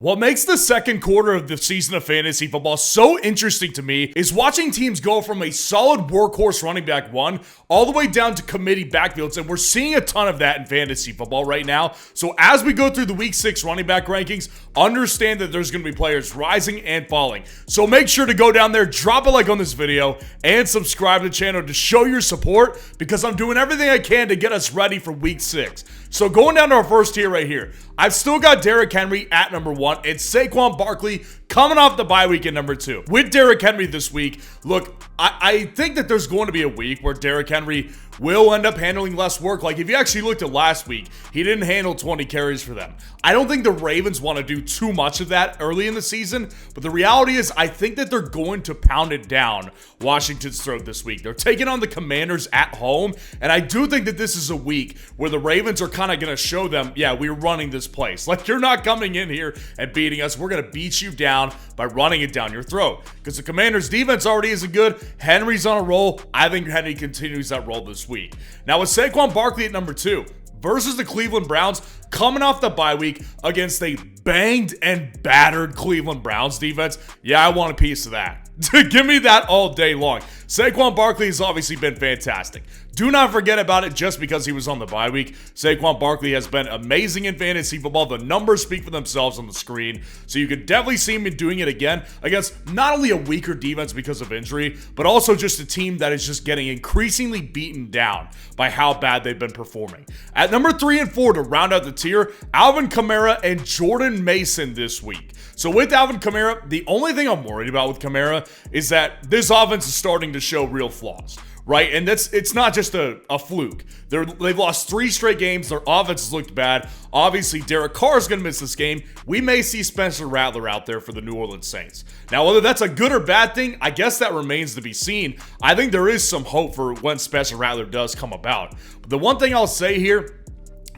What makes the second quarter of the season of fantasy football so interesting to me is watching teams go from a solid workhorse running back one all the way down to committee backfields, and we're seeing a ton of that in fantasy football right now. So as we go through the week 6 running back rankings, understand that there's going to be players rising and falling. So make sure to go down there, drop a like on this video, and subscribe to the channel to show your support, because I'm doing everything I can to get us ready for week 6. So going down to our first tier right here, I've still got Derrick Henry at number 1 and Saquon Barkley coming off the bye week at number 2. With Derrick Henry this week, look, I think that there's going to be a week where Derrick Henry will end up handling less work. Like, if you actually looked at last week, he didn't handle 20 carries for them. I don't think the Ravens want to do too much of that early in the season, but the reality is I think that they're going to pound it down Washington's throat this week. They're taking on the Commanders at home, and I do think that this is a week where the Ravens are kind of going to show them, yeah, we're running this place. Like, you're not coming in here and beating us. We're going to beat you down by running it down your throat, because the Commanders' defense already isn't good. Henry's on a roll. I think Henry continues that roll this week. Now, with Saquon Barkley at number 2 versus the Cleveland Browns, coming off the bye week against a banged and battered Cleveland Browns defense, yeah, I want a piece of that. Give me that all day long. Saquon Barkley has obviously been fantastic. Do not forget about it just because he was on the bye week. Saquon Barkley has been amazing in fantasy football. The numbers speak for themselves on the screen. So you could definitely see him doing it again against not only a weaker defense because of injury, but also just a team that is just getting increasingly beaten down by how bad they've been performing. At number 3 and 4 to round out the tier, Alvin Kamara and Jordan Mason this week. So with Alvin Kamara, the only thing I'm worried about with Kamara is that this offense is starting to show real flaws, right? And it's not just a fluke. They've lost 3 straight games. Their offense has looked bad. Obviously, Derek Carr is going to miss this game. We may see Spencer Rattler out there for the New Orleans Saints. Now, whether that's a good or bad thing, I guess that remains to be seen. I think there is some hope for when Spencer Rattler does come about. But the one thing I'll say here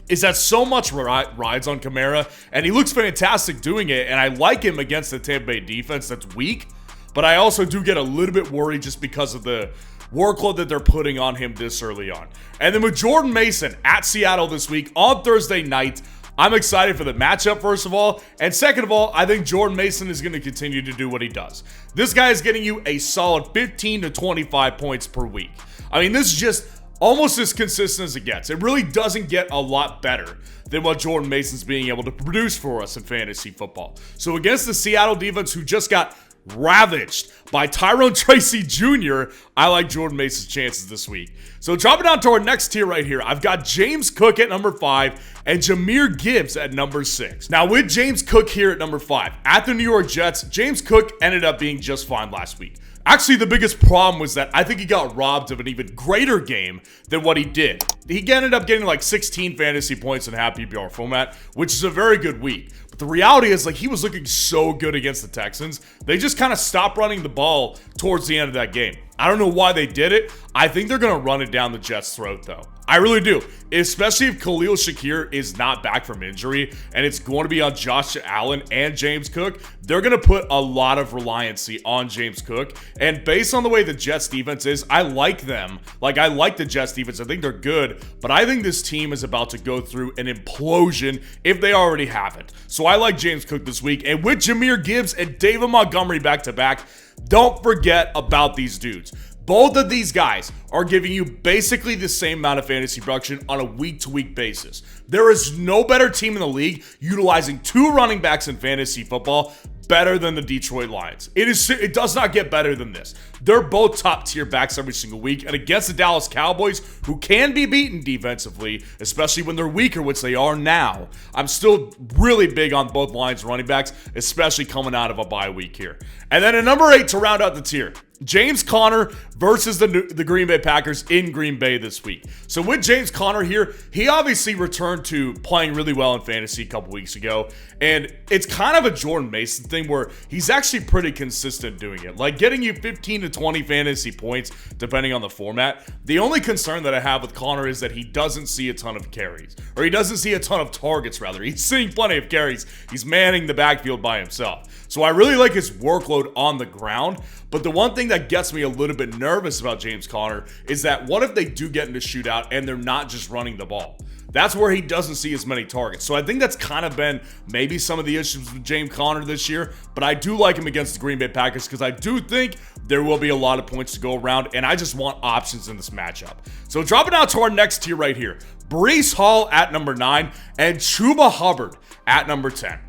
is that so much rides on Kamara, and he looks fantastic doing it, and I like him against the Tampa Bay defense that's weak, but I also do get a little bit worried just because of the workload that they're putting on him this early on. And then with Jordan Mason at Seattle this week on Thursday night, I'm excited for the matchup, first of all, and second of all, I think Jordan Mason is going to continue to do what he does. This guy is getting you a solid 15 to 25 points per week. I mean, this is just almost as consistent as it gets. It really doesn't get a lot better than what Jordan Mason's being able to produce for us in fantasy football. So against the Seattle defense, who just got ravaged by Tyrone Tracy Jr., I like Jordan Mason's chances this week. So dropping down to our next tier right here, I've got James Cook at number 5 and Jahmyr Gibbs at number 6. Now with James Cook here at number 5, at the New York Jets, James Cook ended up being just fine last week. Actually, the biggest problem was that I think he got robbed of an even greater game than what he did. He ended up getting like 16 fantasy points in half PPR format, which is a very good week. But the reality is, like, he was looking so good against the Texans. They just kind of stopped running the ball towards the end of that game. I don't know why they did it. I think they're going to run it down the Jets' throat, though. I really do, especially if Khalil Shakir is not back from injury and it's going to be on Josh Allen and James Cook. They're going to put a lot of reliancy on James Cook, and based on the way the Jets defense is, I like them. Like, I like the Jets defense. I think they're good, but I think this team is about to go through an implosion if they already haven't. So I like James Cook this week, and with Jahmyr Gibbs and David Montgomery back-to-back, don't forget about these dudes. Both of these guys are giving you basically the same amount of fantasy production on a week-to-week basis. There is no better team in the league utilizing 2 running backs in fantasy football better than the Detroit Lions. It does not get better than this. They're both top-tier backs every single week, and against the Dallas Cowboys, who can be beaten defensively, especially when they're weaker, which they are now, I'm still really big on both Lions running backs, especially coming out of a bye week here. And then at number 8 to round out the tier, James Conner versus the Green Bay Packers in Green Bay this week. So with James Conner here, he obviously returned to playing really well in fantasy a couple weeks ago, and it's kind of a Jordan Mason thing where he's actually pretty consistent doing it, like getting you 15 to 20 fantasy points depending on the format. The only concern that I have with Conner is that he doesn't see a ton of carries, or he doesn't see a ton of targets rather. He's seeing plenty of carries. He's manning the backfield by himself. So I really like his workload on the ground, but the one thing that gets me a little bit nervous about James Conner is that what if they do get into shootout and they're not just running the ball? that's where he doesn't see as many targets. So I think that's kind of been maybe some of the issues with James Conner this year, but I do like him against the Green Bay Packers because I do think there will be a lot of points to go around, and I just want options in this matchup. So dropping out to our next tier right here, Breece Hall at number 9 and Chuba Hubbard at number 10.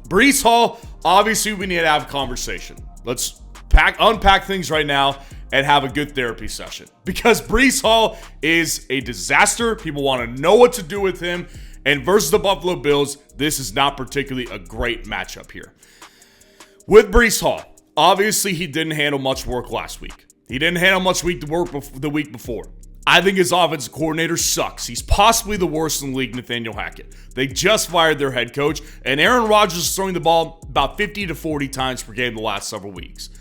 Breece Hall, obviously we need to have a conversation. Let's unpack things right now and have a good therapy session, because Breece Hall is a disaster. People want to know what to do with him, and versus the Buffalo Bills, this is not particularly a great matchup here. With Breece Hall, obviously he didn't handle much work last week. He didn't handle much work the week before. I think his offensive coordinator sucks. He's possibly the worst in the league, Nathaniel Hackett. They just fired their head coach, and Aaron Rodgers is throwing the ball about 50 to 40 times per game the last several weeks.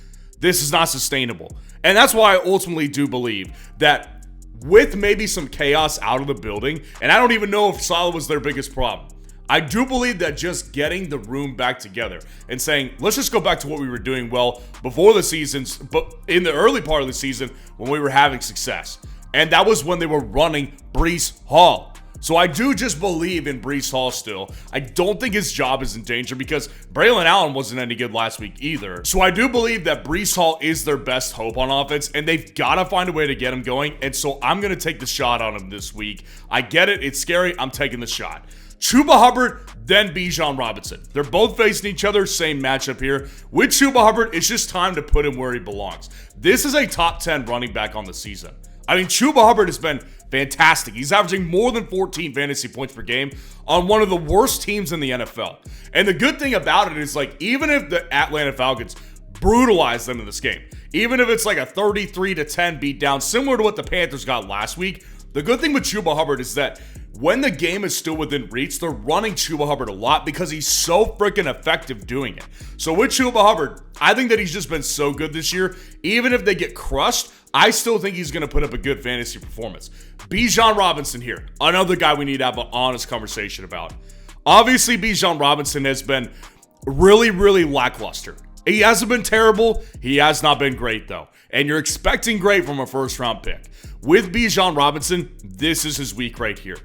This is not sustainable. And that's why I ultimately do believe that with maybe some chaos out of the building, and I don't even know if Salah was their biggest problem, I do believe that just getting the room back together and saying, let's just go back to what we were doing well before the seasons, but in the early part of the season when we were having success. And that was when they were running Breece Hall. So I do just believe in Breece Hall still. I don't think his job is in danger because Braylon Allen wasn't any good last week either. So I do believe that Breece Hall is their best hope on offense, and they've got to find a way to get him going. And so I'm going to take the shot on him this week. I get it. It's scary. I'm taking the shot. Chuba Hubbard, then Bijan Robinson. They're both facing each other, same matchup here. With Chuba Hubbard, it's just time to put him where he belongs. This is a top 10 running back on the season. I mean, Chuba Hubbard has been fantastic. He's averaging more than 14 fantasy points per game on one of the worst teams in the NFL. And the good thing about it is, like, even if the Atlanta Falcons brutalize them in this game, even if it's like a 33-10 beatdown, similar to what the Panthers got last week, the good thing with Chuba Hubbard is that when the game is still within reach, they're running Chuba Hubbard a lot because he's so freaking effective doing it. So with Chuba Hubbard, I think that he's just been so good this year. Even if they get crushed, I still think he's going to put up a good fantasy performance. Bijan Robinson here, another guy we need to have an honest conversation about. Obviously, Bijan Robinson has been really, really lackluster. He hasn't been terrible. He has not been great, though. And you're expecting great from a first-round pick. With Bijan Robinson, this is his week right here.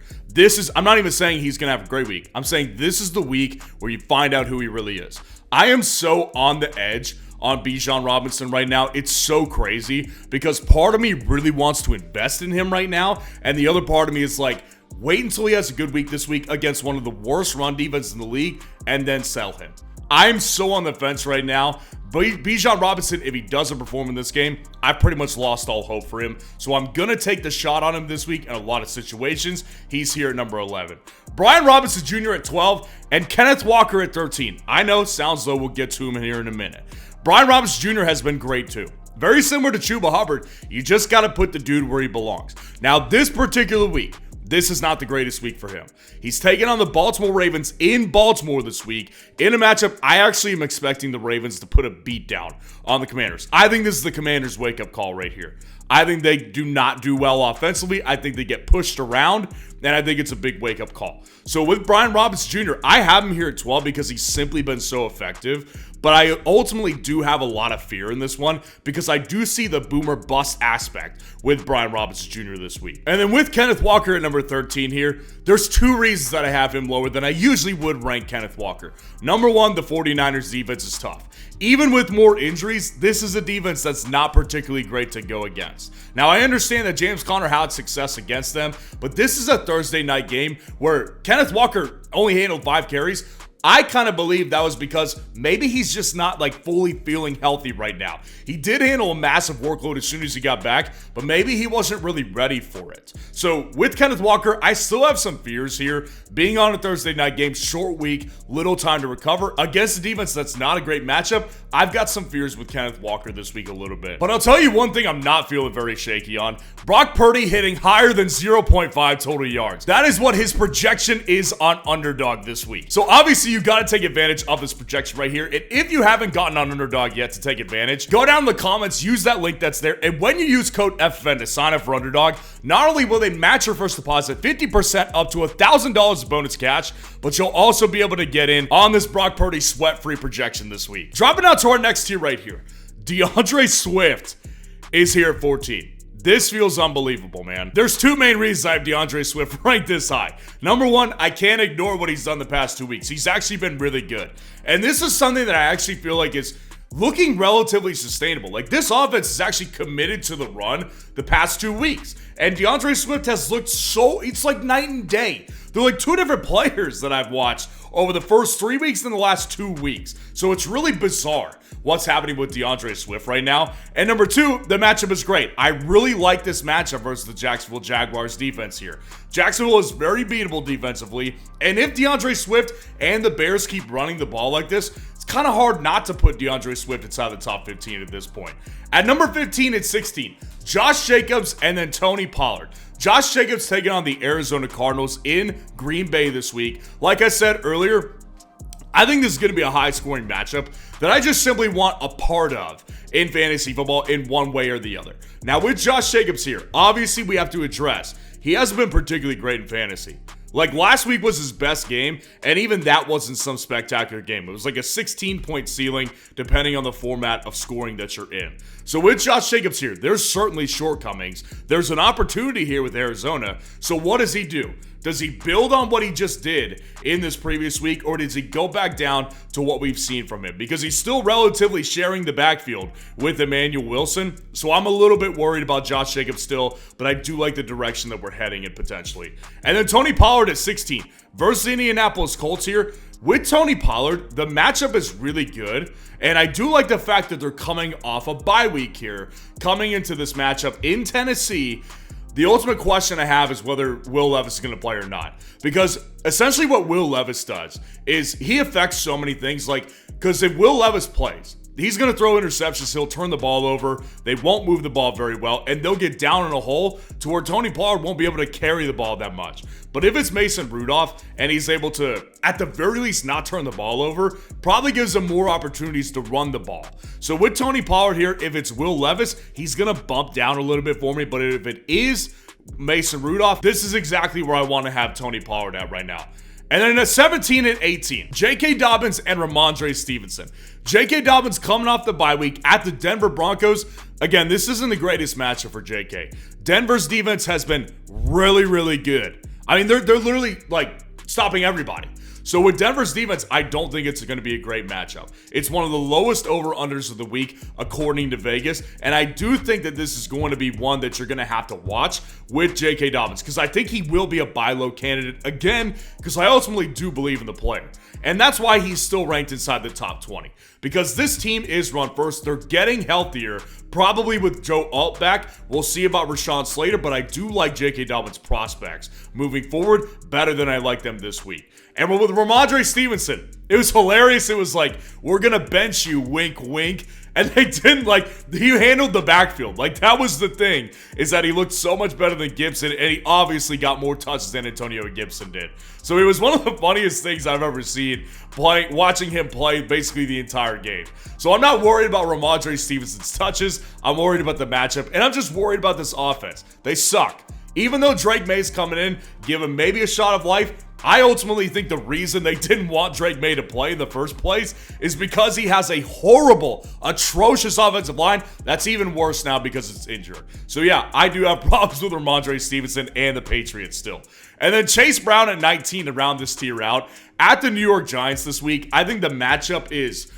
I'm not even saying he's going to have a great week. I'm saying this is the week where you find out who he really is. I am so on the edge on Bijan Robinson right now. It's so crazy because part of me really wants to invest in him right now, and the other part of me is like, wait until he has a good week this week against one of the worst run defenses in the league and then sell him. I'm so on the fence right now. Bijan Robinson, if he doesn't perform in this game, I've pretty much lost all hope for him. So I'm going to take the shot on him this week in a lot of situations. He's here at number 11. Brian Robinson Jr. at 12 and Kenneth Walker at 13. I know, sounds low. We'll get to him here in a minute. Brian Robinson Jr. has been great too. Very similar to Chuba Hubbard. You just got to put the dude where he belongs. Now, this particular week, this is not the greatest week for him. He's taking on the Baltimore Ravens in Baltimore this week in a matchup I actually am expecting the Ravens to put a beat down on the Commanders. I think this is the Commanders' wake-up call right here. I think they do not do well offensively. I think they get pushed around, and I think it's a big wake-up call. So with Brian Robinson Jr., I have him here at 12 because he's simply been so effective. But I ultimately do have a lot of fear in this one because I do see the boomer bust aspect with Brian Robinson Jr. this week. And then with Kenneth Walker at number 13 here, there's two reasons that I have him lower than I usually would rank Kenneth Walker. Number one, the 49ers defense is tough. Even with more injuries, this is a defense that's not particularly great to go against. Now, I understand that James Conner had success against them, but this is a Thursday night game where Kenneth Walker only handled 5 carries. I kind of believe that was because maybe he's just not like fully feeling healthy right now. He did handle a massive workload as soon as he got back, but maybe he wasn't really ready for it. So with Kenneth Walker, I still have some fears here. Being on a Thursday night game, short week, little time to recover against a defense that's not a great matchup, I've got some fears with Kenneth Walker this week a little bit. But I'll tell you one thing I'm not feeling very shaky on. Brock Purdy hitting higher than 0.5 total yards. That is what his projection is on Underdog this week. So obviously you got to take advantage of this projection right here. And if you haven't gotten on Underdog yet to take advantage, go down in the comments, use that link that's there. And when you use code FFN to sign up for Underdog, not only will they match your first deposit 50% up to $1,000 of bonus cash, but you'll also be able to get in on this Brock Purdy sweat-free projection this week. Dropping out to our next tier right here. DeAndre Swift is here at 14. This feels unbelievable, man. There's two main reasons I have DeAndre Swift ranked this high. Number one, I can't ignore what he's done the past 2 weeks. He's actually been really good. And this is something that I actually feel like is looking relatively sustainable. Like, this offense is actually committed to the run the past 2 weeks. And DeAndre Swift has looked it's like night and day. They're like two different players that I've watched over the first 3 weeks and the last 2 weeks. So it's really bizarre what's happening with DeAndre Swift right now. And number two, the matchup is great. I really like this matchup versus the Jacksonville Jaguars defense here. Jacksonville is very beatable defensively. And if DeAndre Swift and the Bears keep running the ball like this, it's kind of hard not to put DeAndre Swift inside the top 15 at this point. At number 15 and 16, Josh Jacobs and then Tony Pollard. Josh Jacobs taking on the Arizona Cardinals in Green Bay this week. Like I said earlier, I think this is going to be a high-scoring matchup that I just simply want a part of in fantasy football in one way or the other. Now, with Josh Jacobs here, obviously we have to address he hasn't been particularly great in fantasy. Like, last week was his best game, and even that wasn't some spectacular game. It was like a 16-point ceiling, depending on the format of scoring that you're in. So with Josh Jacobs here, there's certainly shortcomings. There's an opportunity here with Arizona. So what does he do? Does he build on what he just did in this previous week, or does he go back down to what we've seen from him? Because he's still relatively sharing the backfield with Emmanuel Wilson, so I'm a little bit worried about Josh Jacobs still, but I do like the direction that we're heading in potentially. And then Tony Pollard at 16 versus the Indianapolis Colts here. With Tony Pollard, the matchup is really good, and I do like the fact that they're coming off a bye week here, coming into this matchup in Tennessee. The ultimate question I have is whether Will Levis is going to play or not. Because essentially what Will Levis does is he affects so many things. Like, because if Will Levis plays, he's going to throw interceptions. He'll turn the ball over. They won't move the ball very well. And they'll get down in a hole to where Tony Pollard won't be able to carry the ball that much. But if it's Mason Rudolph and he's able to, at the very least, not turn the ball over, probably gives him more opportunities to run the ball. So with Tony Pollard here, if it's Will Levis, he's going to bump down a little bit for me. But if it is Mason Rudolph, this is exactly where I want to have Tony Pollard at right now. And then at 17 and 18, J.K. Dobbins and Ramondre Stevenson. J.K. Dobbins coming off the bye week at the Denver Broncos. Again, this isn't the greatest matchup for J.K. Denver's defense has been really, really good. I mean, they're literally like stopping everybody. So with Denver's defense, I don't think it's going to be a great matchup. It's one of the lowest over-unders of the week, according to Vegas. And I do think that this is going to be one that you're going to have to watch with J.K. Dobbins, because I think he will be a buy low candidate again, because I ultimately do believe in the player. And that's why he's still ranked inside the top 20. Because this team is run first. They're getting healthier, probably with Joe Alt back. We'll see about Rashawn Slater, but I do like J.K. Dobbins' prospects moving forward better than I like them this week. And with Ramondre Stevenson, it was hilarious. It was like, we're going to bench you, wink, wink. And they didn't, like, he handled the backfield. Like, that was the thing, is that he looked so much better than Gibson, and he obviously got more touches than Antonio Gibson did. So it was one of the funniest things I've ever seen, watching him play basically the entire game. So I'm not worried about Ramondre Stevenson's touches. I'm worried about the matchup, and I'm just worried about this offense. They suck. Even though Drake May's coming in, give him maybe a shot of life, I ultimately think the reason they didn't want Drake May to play in the first place is because he has a horrible, atrocious offensive line that's even worse now because it's injured. So yeah, I do have problems with Ramondre Stevenson and the Patriots still. And then Chase Brown at 19 to round this tier out. At the New York Giants this week, I think the matchup is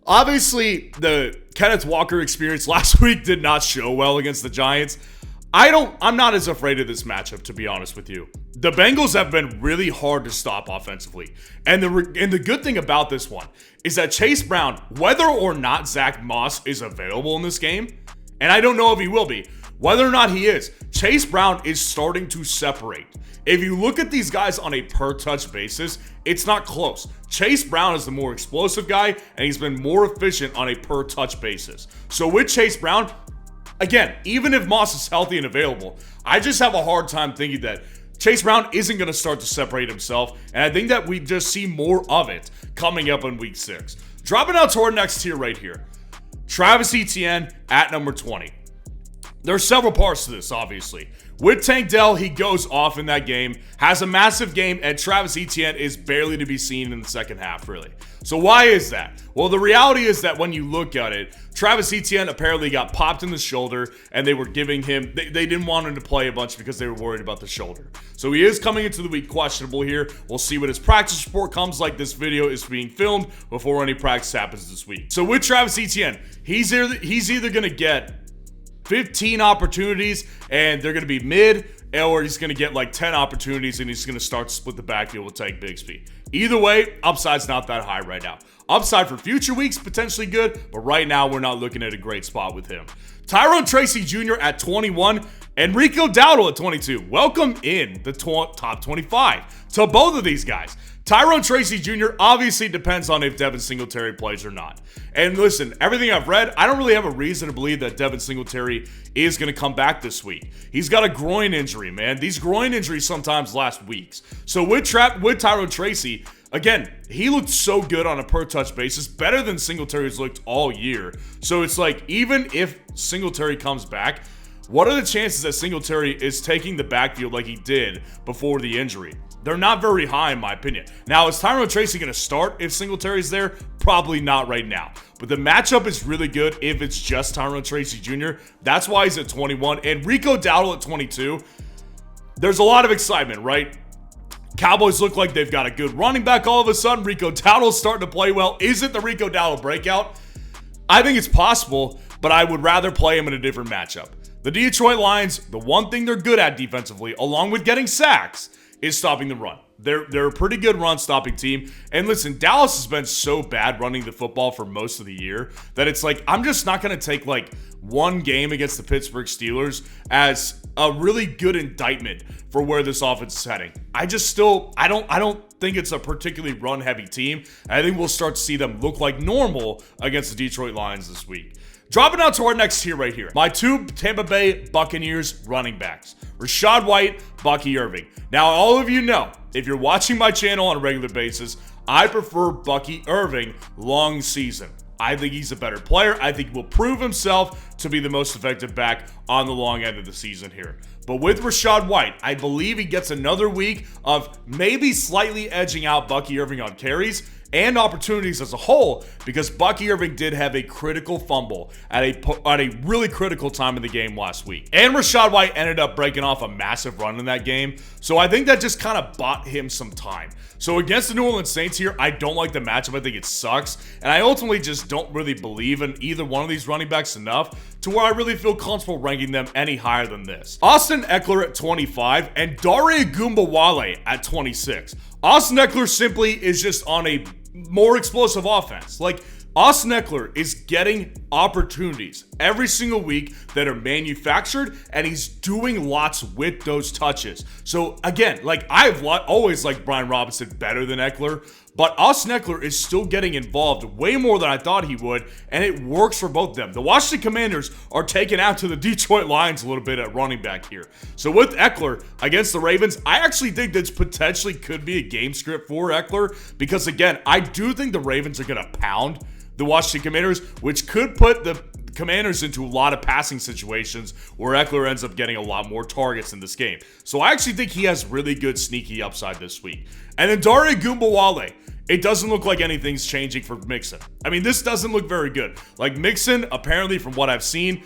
obviously the Kenneth Walker experience last week did not show well against the Giants. I'm not as afraid of this matchup, to be honest with you. The Bengals have been really hard to stop offensively. And the good thing about this one is that Chase Brown, whether or not Zach Moss is available in this game, and I don't know if he will be, whether or not he is, Chase Brown is starting to separate. If you look at these guys on a per-touch basis, it's not close. Chase Brown is the more explosive guy, and he's been more efficient on a per-touch basis. So with Chase Brown, again, even if Moss is healthy and available, I just have a hard time thinking that Chase Brown isn't going to start to separate himself, and I think that we just see more of it coming up in Week 6. Dropping out to our next tier right here, Travis Etienne at number 20. There are several parts to this, obviously. With Tank Dell, he goes off in that game, has a massive game, and Travis Etienne is barely to be seen in the second half, really. So why is that? Well, the reality is that when you look at it, Travis Etienne apparently got popped in the shoulder, and they were giving him, they didn't want him to play a bunch because they were worried about the shoulder. So he is coming into the week questionable here. We'll see what his practice report comes like. This video is being filmed before any practice happens this week. So with Travis Etienne, he's either going to get 15 opportunities and they're going to be mid, or he's going to get like 10 opportunities and he's going to start to split the backfield with Tank Bigsby. Either way, upside's not that high right now. Upside for future weeks, potentially good, but right now we're not looking at a great spot with him. Tyrone Tracy Jr. at 21, Enrico Dowdle at 22. Welcome in the top 25 to both of these guys. Tyrone Tracy Jr. obviously depends on if Devin Singletary plays or not. And listen, everything I've read, I don't really have a reason to believe that Devin Singletary is going to come back this week. He's got a groin injury, man. These groin injuries sometimes last weeks. So with Tyrone Tracy, again, he looked so good on a per-touch basis, better than Singletary's looked all year. So it's like, even if Singletary comes back, what are the chances that Singletary is taking the backfield like he did before the injury? They're not very high, in my opinion. Now, is Tyrone Tracy going to start if Singletary's there? Probably not right now. But the matchup is really good if it's just Tyrone Tracy Jr. That's why he's at 21. And Rico Dowdle at 22. There's a lot of excitement, right? Cowboys look like they've got a good running back all of a sudden. Rico Dowdle's starting to play well. Is it the Rico Dowdle breakout? I think it's possible, but I would rather play him in a different matchup. The Detroit Lions, the one thing they're good at defensively, along with getting sacks, is stopping the run. They're a pretty good run-stopping team. And listen, Dallas has been so bad running the football for most of the year that it's like, I'm just not going to take like one game against the Pittsburgh Steelers as a really good indictment for where this offense is heading. I don't think it's a particularly run-heavy team. I think we'll start to see them look like normal against the Detroit Lions this week. Dropping out to our next tier right here. My two Tampa Bay Buccaneers running backs. Rachaad White, Bucky Irving. Now, all of you know, if you're watching my channel on a regular basis, I prefer Bucky Irving long season. I think he's a better player. I think he will prove himself to be the most effective back on the long end of the season here. But with Rachaad White, I believe he gets another week of maybe slightly edging out Bucky Irving on carries and opportunities as a whole, because Bucky Irving did have a critical fumble at a really critical time in the game last week. And Rachaad White ended up breaking off a massive run in that game. So I think that just kind of bought him some time. So against the New Orleans Saints here, I don't like the matchup. I think it sucks. And I ultimately just don't really believe in either one of these running backs enough to where I really feel comfortable ranking them any higher than this. Austin Eckler at 25 and Dare Ogunbowale at 26. Austin Eckler simply is just on a more explosive offense. Like, Austin Eckler is getting opportunities every single week that are manufactured, and he's doing lots with those touches. So again, like, I've always liked Brian Robinson better than Eckler, but Austin Eckler is still getting involved way more than I thought he would, and it works for both of them. The Washington Commanders are taken out to the Detroit Lions a little bit at running back here. So with Eckler against the Ravens, I actually think this potentially could be a game script for Eckler, because again, I do think the Ravens are going to pound the Washington Commanders, which could put the Commanders into a lot of passing situations where Eckler ends up getting a lot more targets in this game. So I actually think he has really good sneaky upside this week. And then Dare Ogunbowale, it doesn't look like anything's changing for Mixon. I mean, this doesn't look very good. Like, Mixon, apparently from what I've seen,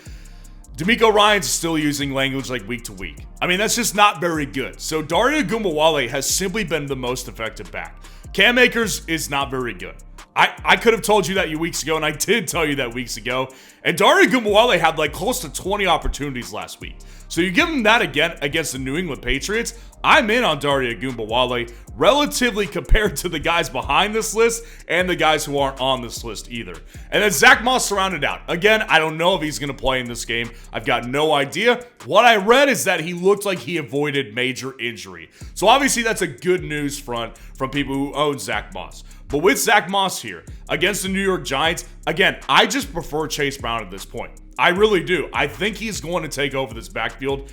D'Amico Ryans is still using language like week to week. I mean, that's just not very good. So Dare Ogunbowale has simply been the most effective back. Cam Akers is not very good. I could have told you that weeks ago, and I did tell you that weeks ago. And Dare Ogunbowale had like close to 20 opportunities last week. So you give him that again against the New England Patriots. I'm in on Dare Ogunbowale relatively compared to the guys behind this list and the guys who aren't on this list either. And then Zach Moss surrounded out. Again, I don't know if he's going to play in this game. I've got no idea. What I read is that he looked like he avoided major injury. So obviously that's a good news front from people who own Zach Moss. But with Zach Moss here against the New York Giants, again, I just prefer Chase Brown at this point. I really do. I think he's going to take over this backfield.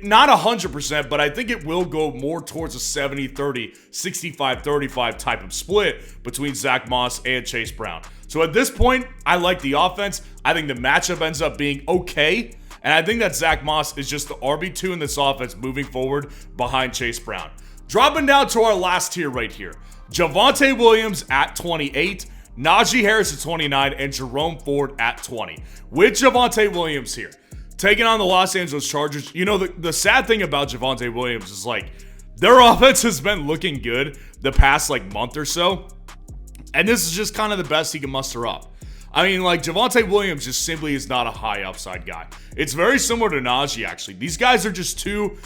Not 100%, but I think it will go more towards a 70-30, 65-35 type of split between Zach Moss and Chase Brown. So at this point, I like the offense. I think the matchup ends up being okay. And I think that Zach Moss is just the RB2 in this offense moving forward behind Chase Brown. Dropping down to our last tier right here. Javonte Williams at 28, Najee Harris at 29, and Jerome Ford at 20. With Javonte Williams here, taking on the Los Angeles Chargers. You know, the sad thing about Javonte Williams is, like, their offense has been looking good the past, like, month or so. And this is just kind of the best he can muster up. I mean, like, Javonte Williams just simply is not a high upside guy. It's very similar to Najee, actually. These guys are just two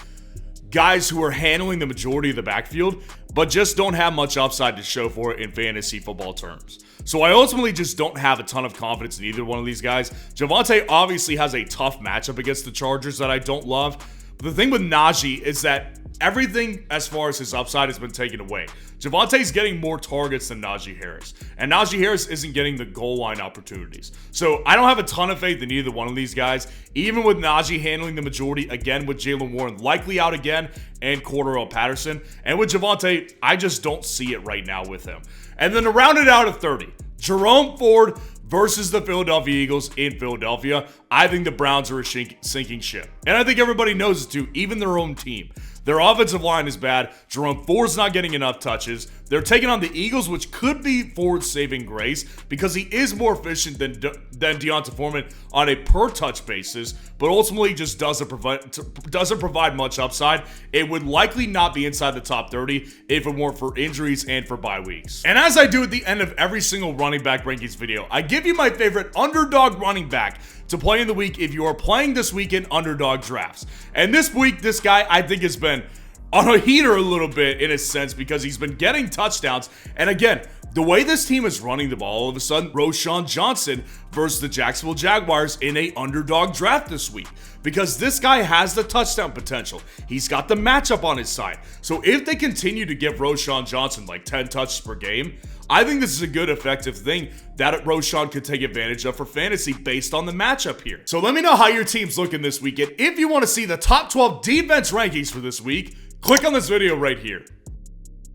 guys who are handling the majority of the backfield, but just don't have much upside to show for it in fantasy football terms. So I ultimately just don't have a ton of confidence in either one of these guys. Javonte obviously has a tough matchup against the Chargers that I don't love. But the thing with Najee is that everything as far as his upside has been taken away. Javonte's getting more targets than Najee Harris. And Najee Harris isn't getting the goal line opportunities. So I don't have a ton of faith in either one of these guys. Even with Najee handling the majority, again, with Jaylen Warren likely out again, and Cordarrelle Patterson. And with Javonte, I just don't see it right now with him. And then to round it out at 30, Jerome Ford versus the Philadelphia Eagles in Philadelphia. I think the Browns are a sinking ship. And I think everybody knows it too, even their own team. Their offensive line is bad. Jerome Ford's not getting enough touches. They're taking on the Eagles, which could be Ford's saving grace because he is more efficient than Deonta Foreman on a per-touch basis, but ultimately just doesn't provide much upside. It would likely not be inside the top 30 if it weren't for injuries and for bye weeks. And as I do at the end of every single running back rankings video, I give you my favorite underdog running back to play in the week if you are playing this week in underdog drafts. And this week, this guy I think has been on a heater a little bit in a sense because he's been getting touchdowns. And again, the way this team is running the ball, all of a sudden, Roschon Johnson versus the Jacksonville Jaguars in a underdog draft this week. Because this guy has the touchdown potential. He's got the matchup on his side. So if they continue to give Roschon Johnson like 10 touches per game, I think this is a good, effective thing that Roschon could take advantage of for fantasy based on the matchup here. So let me know how your team's looking this weekend. If you want to see the top 12 defense rankings for this week, click on this video right here.